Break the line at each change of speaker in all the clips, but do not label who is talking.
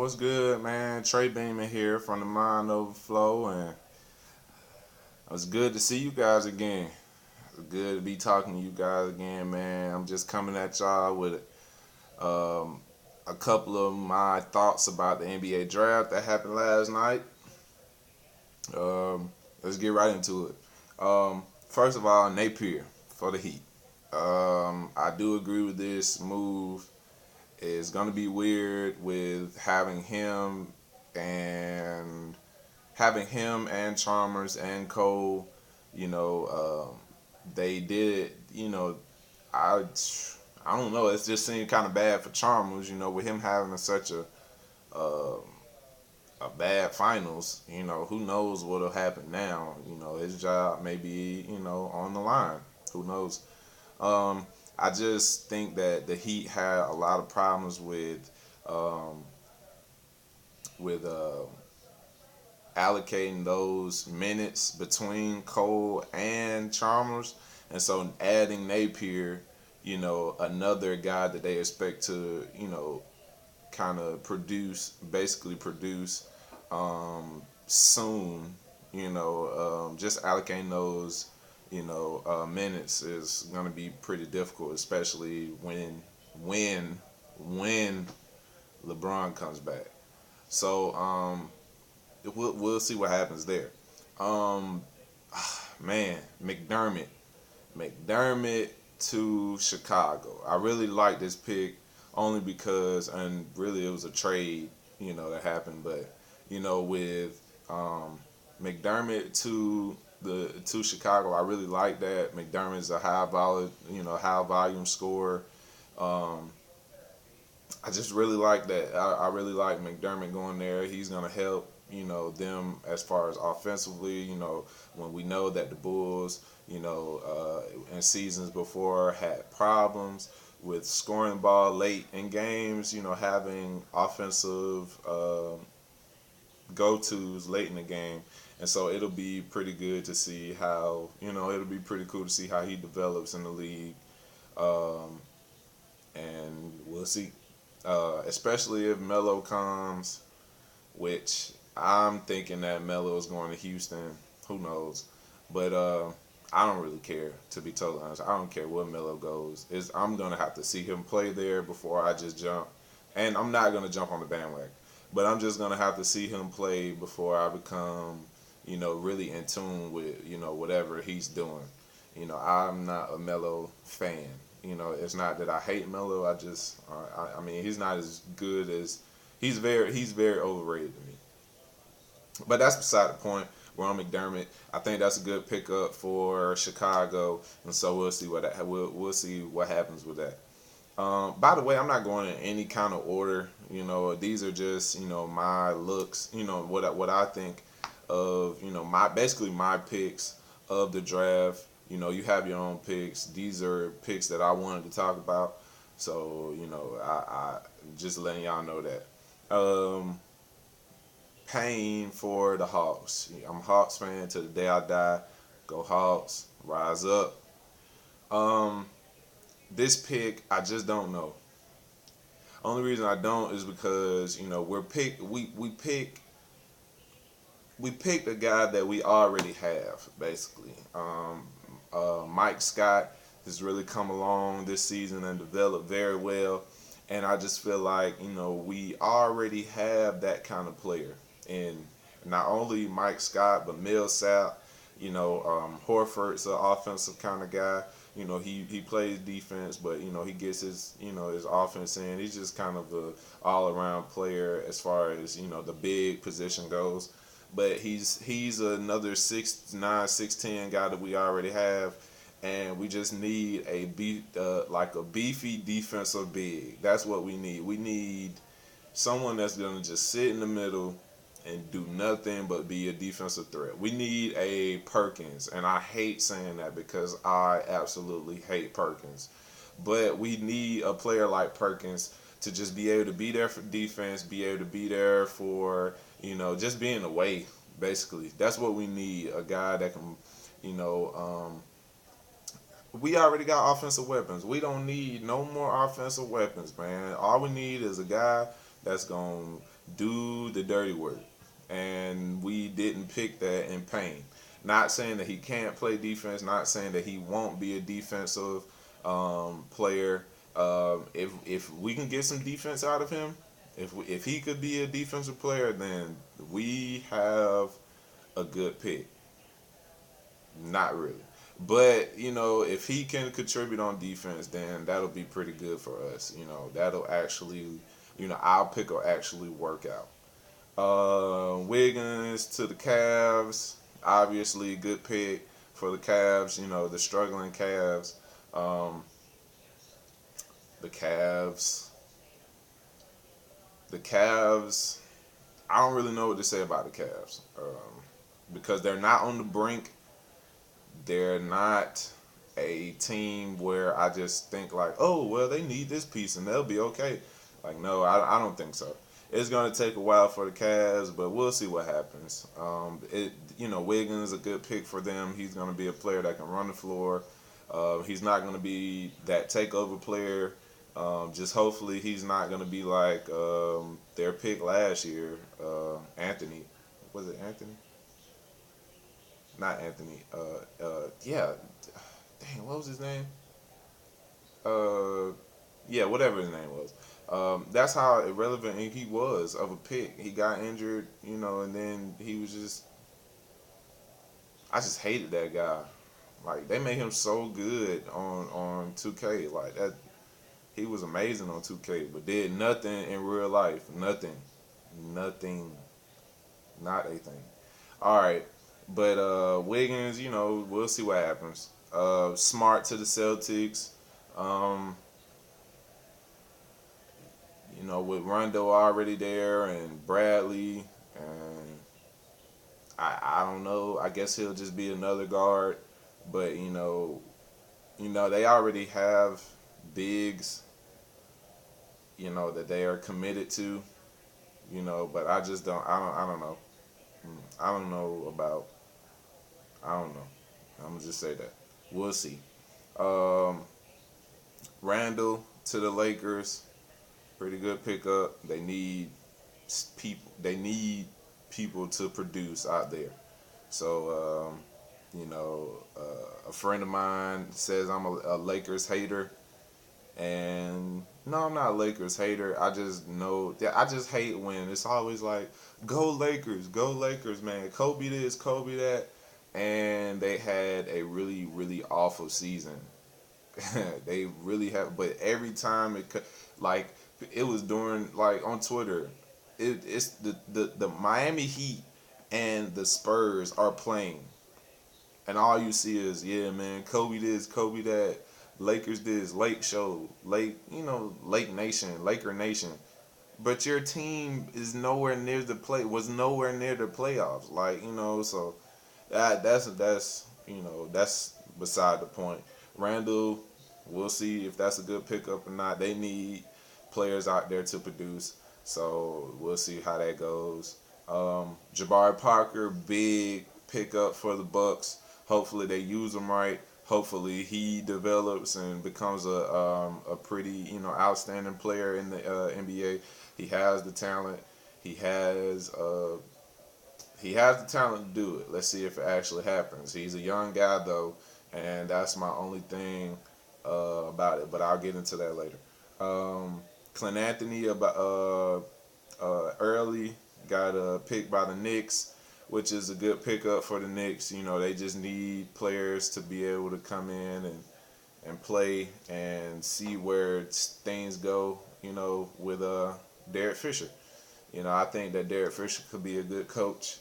what's good, man? Trey Beamen here from the Mind Overflow, and it's good to see you guys again. It's good to be talking to you guys again, man. I'm just coming at y'all with um, a couple of my thoughts about the NBA draft that happened last night. Um, let's get right into it. First of all, Napier for the Heat. I do agree with this move. It's gonna be weird with and Chalmers and Cole. You know, they did. I I don't know. It just seemed kind of bad for Chalmers. With him having such uh, a bad finals. Who knows what'll happen now? His job may be on the line. Who knows? Um, I just think that the Heat had a lot of problems um, with allocating those minutes between Cole and Chalmers, and so adding Napier, another guy that they expect to, kind of basically produce soon. Just allocating those, minutes is going to be pretty difficult, especially when when LeBron comes back. So we'll see what happens there. Um, man, McDermott to Chicago. I really like this pick only because, and really it was a trade, that happened. But with McDermott to Chicago, I really like that. McDermott's a high volume scorer. Um, I just really like that. I really like McDermott going there. He's gonna help, them as far as offensively. When we know that the Bulls, in seasons before had problems with scoring the ball late in games. Having offensive go tos late in the game. And so it'll be pretty good to see how, it'll be pretty cool to see how he develops in the league. Um, and we'll see. Especially if Melo comes, which I'm thinking that Melo is going to Houston. Who knows? But I don't really care, to be totally honest. I don't care where Melo goes. I'm going to have to see him play there before I just jump. And I'm not going to jump on the bandwagon. But I'm just going to have to see him play before I become, really in tune with, whatever he's doing. I'm not a Melo fan. It's not that I hate Melo. I mean, he's not as good as he's very overrated to me. But that's beside the point. Ron McDermott, I think that's a good pickup for Chicago, and so we'll see what happens with that. By the way, I'm not going in any kind of order. These are just my looks. What I think of my picks of the draft. You have your own picks. These are picks that I wanted to talk about. So I just letting y'all know that. Paying for the Hawks. I'm a Hawks fan to the day I die. Go Hawks, rise up. Um, this pick, I just don't know. Only reason I don't is because we picked a guy that we already have basically. Mike Scott has really come along this season and developed very well, and I just feel like we already have that kind of player in not only Mike Scott but Millsap. Horford's an offensive kind of guy. He plays defense, but he gets his offense in. He's just kind of a all around player as far as the big position goes. But he's another 6'9", 6'10" guy that we already have, and we just need like a beefy defensive big. That's what we need. We need someone that's gonna just sit in the middle and do nothing but be a defensive threat. We need a Perkins, and I hate saying that because I absolutely hate Perkins. But we need a player like Perkins to just be able to be there for defense, be able to be there for, just being away, basically. That's what we need, a guy that can, you know, we already got offensive weapons. We don't need no more offensive weapons, man. All we need is a guy that's going to do the dirty work. And we didn't pick that in pain. Not saying that he can't play defense, not saying that he won't be a defensive player. If we can get some defense out of him, if he could be a defensive player, then we have a good pick. Not really. But, if he can contribute on defense, then that'll be pretty good for us. That'll actually, our pick will actually work out. Wiggins to the Cavs. Obviously, good pick for the Cavs. The struggling Cavs. Um, the Cavs. The Cavs. I don't really know what to say about the Cavs because they're not on the brink. They're not a team where I just think like, oh well, they need this piece and they'll be okay. Like no, I don't think so. It's gonna take a while for the Cavs, but we'll see what happens. Wiggins is a good pick for them. He's gonna be a player that can run the floor. He's not gonna be that takeover player. Just hopefully he's not gonna be like their pick last year, Anthony. Was it Anthony? Not Anthony. Yeah. Dang, what was his name? Uh, yeah, whatever his name was. That's how irrelevant he was of a pick. He got injured, and then he was just. I just hated that guy. Like they made him so good on 2K. Like that, he was amazing on 2K, but did nothing in real life. Nothing, nothing, not a thing. All right, but Wiggins, we'll see what happens. Smart to the Celtics. Um, with Rondo already there and Bradley, and I don't know. I guess he'll just be another guard, but they already have bigs, that they are committed to, but I just don't. I don't know. I don't know about. I don't know. I'm gonna just say that. We'll see. Um, Randall to the Lakers. Pretty good pickup. They need people. They need people to produce out there. So, a friend of mine says I'm a Lakers hater, and no, I'm not a Lakers hater. I just know that I just hate when it's always like, go Lakers, man. Kobe this, Kobe that, and they had a really, really awful season. They really have, but every time like it was during like on Twitter, it's the Miami Heat and the Spurs are playing, and all you see is yeah, man, Kobe this, Kobe that, Lakers this, Lake Show, Lake, Lake Nation, Laker Nation, but your team is nowhere near was nowhere near the playoffs, like so that's beside the point. Randall, we'll see if that's a good pickup or not. They need players out there to produce, so we'll see how that goes. Jabari Parker, big pickup for the Bucks. Hopefully they use him right. Hopefully he develops and becomes a pretty outstanding player in the NBA. He has the talent. He has he has the talent to do it. Let's see if it actually happens. He's a young guy though, and that's my only thing about it. But I'll get into that later. Clint Anthony about early got picked by the Knicks, which is a good pickup for the Knicks. They just need players to be able to come in and play and see where things go. With Derek Fisher. I think that Derek Fisher could be a good coach.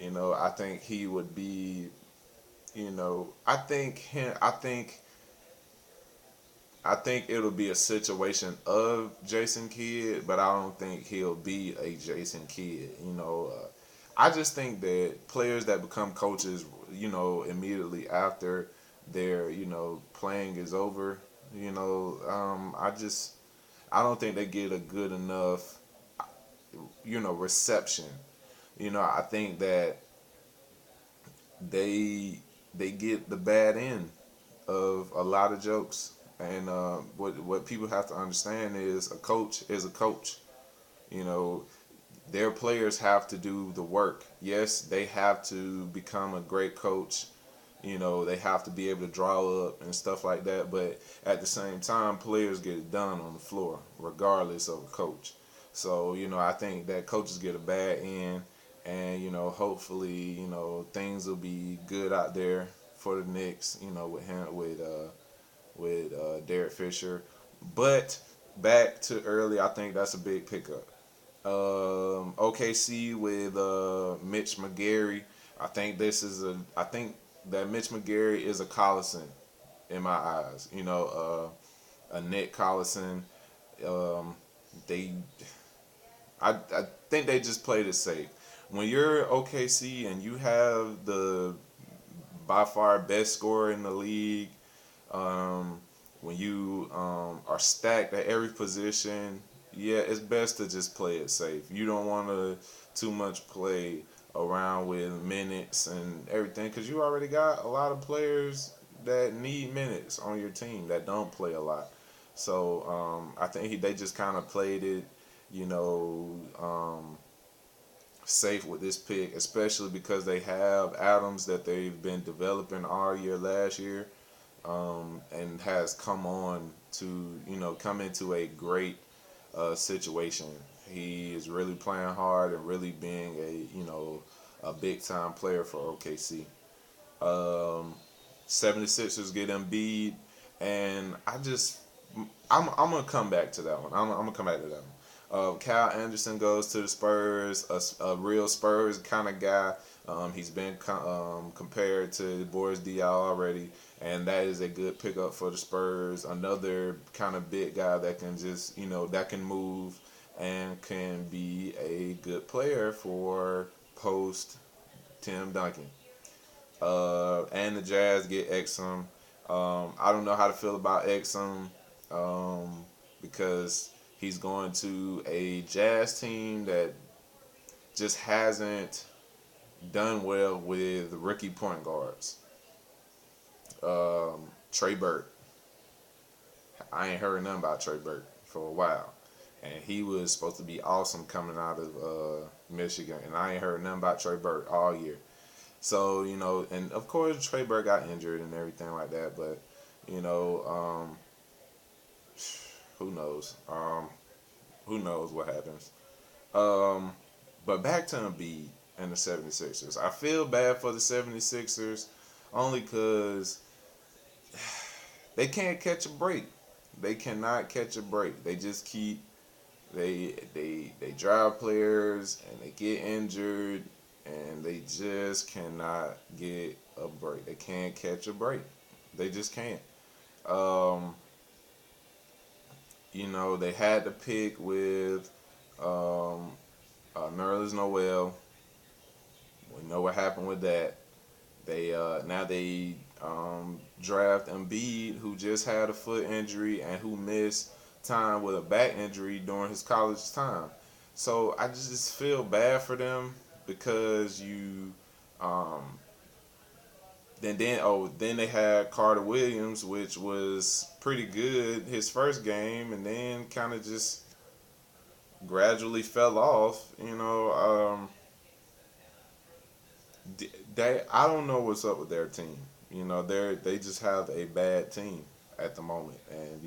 I think he would be. I think it'll be a situation of Jason Kidd, but I don't think he'll be a Jason Kidd. I just think that players that become coaches, immediately after their, playing is over, I don't think they get a good enough, reception. I think that they get the bad end of a lot of jokes. And what people have to understand is a coach is a coach. You know, their players have to do the work. Yes, they have to become a great coach. You know, they have to be able to draw up and stuff like that. But at the same time, players get it done on the floor, regardless of a coach. So, I think that coaches get a bad end. And, hopefully, things will be good out there for the Knicks, with him, with Derek Fisher. But back to early, I think that's a big pickup. OKC with Mitch McGary. I think that Mitch McGary is a Collison in my eyes. A Nick Collison. Um, they, I think they just played it safe. When you're OKC and you have the by far best scorer in the league, um, when you are stacked at every position, yeah, it's best to just play it safe. You don't want to too much play around with minutes and everything because you already got a lot of players that need minutes on your team that don't play a lot. So I think they just kind of played it, you know, safe with this pick, especially because they have Adams that they've been developing all year last year, and has come on to come into a great situation. He is really playing hard and really being a big time player for OKC. Um, 76ers get Embiid, and I'm gonna come back to that one. I'm gonna come back to that one. Cal Anderson goes to the Spurs, a real Spurs kind of guy. He's been compared to Boris Diaw already, and that is a good pickup for the Spurs. Another kind of big guy that can just that can move and can be a good player for post Tim Duncan. And the Jazz get Exum. I don't know how to feel about Exum, because he's going to a Jazz team that just hasn't done well with rookie point guards. Trey Burke. I ain't heard nothing about Trey Burke for a while. And he was supposed to be awesome coming out of Michigan. And I ain't heard nothing about Trey Burke all year. So, and of course Trey Burke got injured and everything like that. But, you know, who knows? Who knows what happens? Um, but back to Embiid and the 76ers. I feel bad for the 76ers only because they can't catch a break. They cannot catch a break. They just keep they drive players and they get injured and they just cannot get a break. They can't catch a break. They just can't. Um, they had to pick with um, Nerlens Noel. We know what happened with that. They now they draft Embiid, who just had a foot injury and who missed time with a back injury during his college time. So I just feel bad for them because um, then they had Carter Williams, which was pretty good his first game, and then kind of just gradually fell off. I don't know what's up with their team. They just have a bad team at the moment, and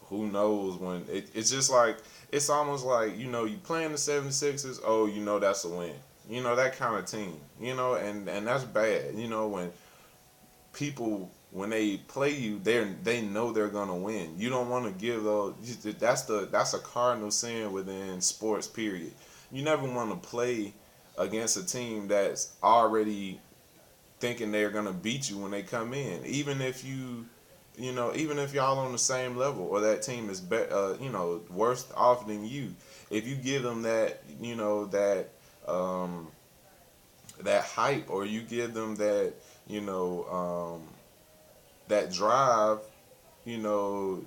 who knows when it's just like it's almost like you playing the 76ers. Oh, that's a win. That kind of team. And that's bad. When they play you, they know they're gonna win. You don't want to give those. That's a cardinal sin within sports. Period. You never want to play against a team that's already thinking they're gonna beat you when they come in, even if y'all on the same level or that team is worse off than you. If you give them that that hype, or you give them that that drive, you know,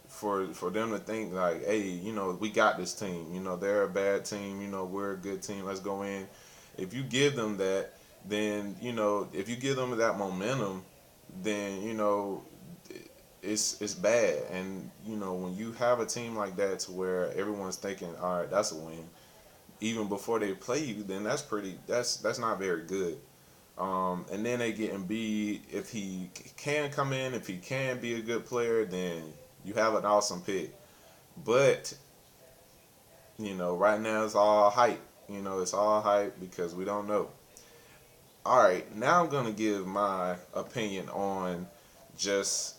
for them to think like, hey, we got this team. They're a bad team. We're a good team. Let's go in. If you give them that, then if you give them that momentum, then it's bad. And when you have a team like that to where everyone's thinking, all right, that's a win. even before they play you, then that's not very good. And then they get Embiid. If he can come in, if he can be a good player, then you have an awesome pick. But right now it's all hype. It's all hype because we don't know. All right, now I'm gonna give my opinion on just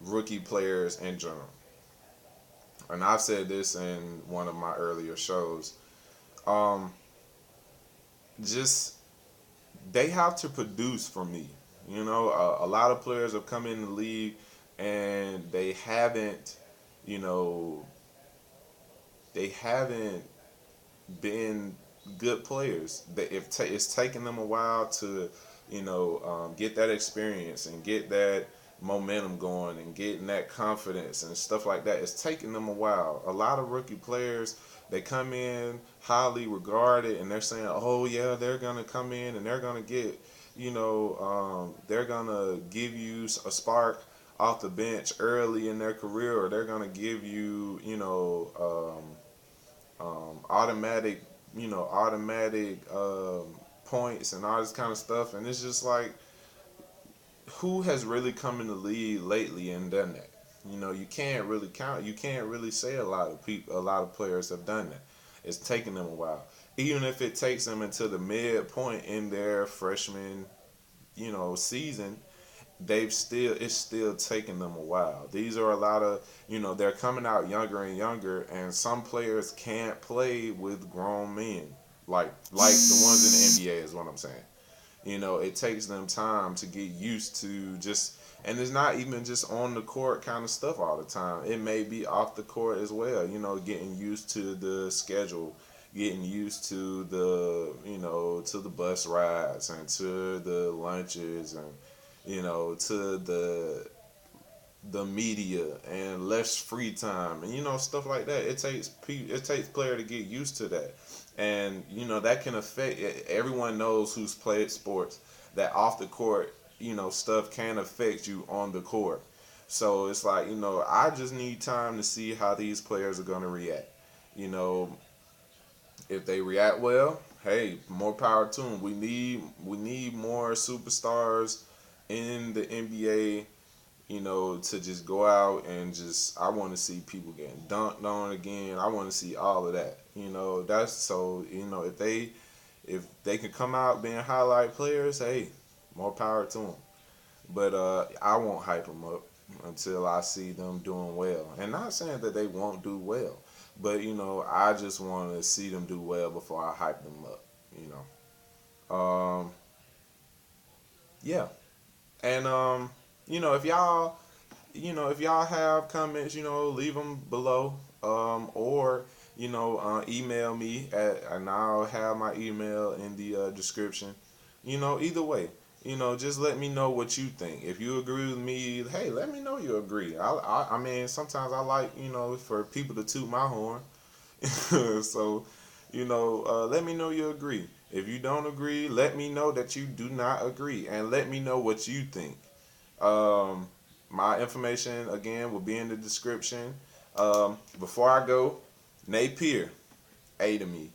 rookie players in general. And I've said this in one of my earlier shows. Um, just they have to produce for me. A lot of players have come in the league and you know, they haven't been good players. It's taken them a while to, get that experience and get that momentum going and getting that confidence and stuff like that. It's taken them a while. A lot of rookie players, they come in highly regarded and they're saying, oh yeah, they're gonna come in and they're gonna get, they're gonna give you a spark off the bench early in their career, or they're gonna give you, automatic, automatic points and all this kind of stuff. And it's just like, who has really come in the league lately and done that? You can't really count. You can't really say a lot of people, a lot of players have done that. It's taken them a while. Even if it takes them into the midpoint in their freshman, season, it's still taking them a while. These are a lot of, they're coming out younger and younger, and some players can't play with grown men, like the ones in the NBA is what I'm saying. It takes them time to get used to just, and it's not even just on the court kind of stuff all the time. It may be off the court as well, getting used to the schedule, getting used to to the bus rides and to the lunches and, to the media and less free time and stuff like that. It takes player to get used to that, and that can affect. Everyone knows who's played sports that off the court, stuff can affect you on the court. So it's like, I just need time to see how these players are going to react. You know, if they react well, hey, more power to them. We need more superstars in the NBA, to just go out and just, I want to see people getting dunked on again. I want to see all of that. That's so, if they can come out being highlight players, hey, more power to them. But I won't hype them up until I see them doing well. And not saying that they won't do well, but I just want to see them do well before I hype them up. You yeah. And if y'all have comments, leave them below. Or email me and I'll have my email in the description. Either way, just let me know what you think. If you agree with me, hey, let me know you agree. I mean, sometimes I like, for people to toot my horn. So, let me know you agree. If you don't agree, let me know that you do not agree, and let me know what you think. Um, my information again will be in the description. Before I go, Napier, A to me.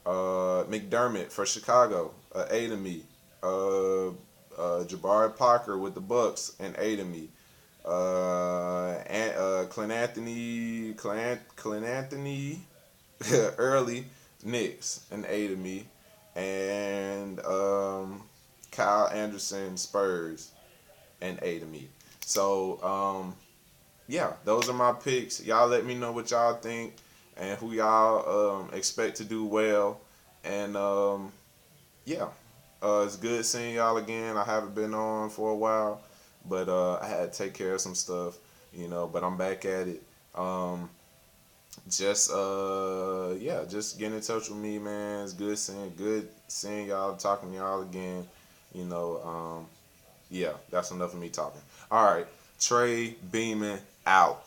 McDermott for Chicago, A to me. Jabari Parker with the Bucks, an A to me. Clint Anthony early Knicks, an A to me, and Kyle Anderson Spurs, an A to me. So yeah, those are my picks. Y'all let me know what y'all think and who y'all expect to do well. And yeah, it's good seeing y'all again. I haven't been on for a while, but I had to take care of some stuff, but I'm back at it. Just yeah, just get in touch with me, man. It's good seeing y'all, talking to y'all again. Yeah, that's enough of me talking. All right, Trey Beamen out.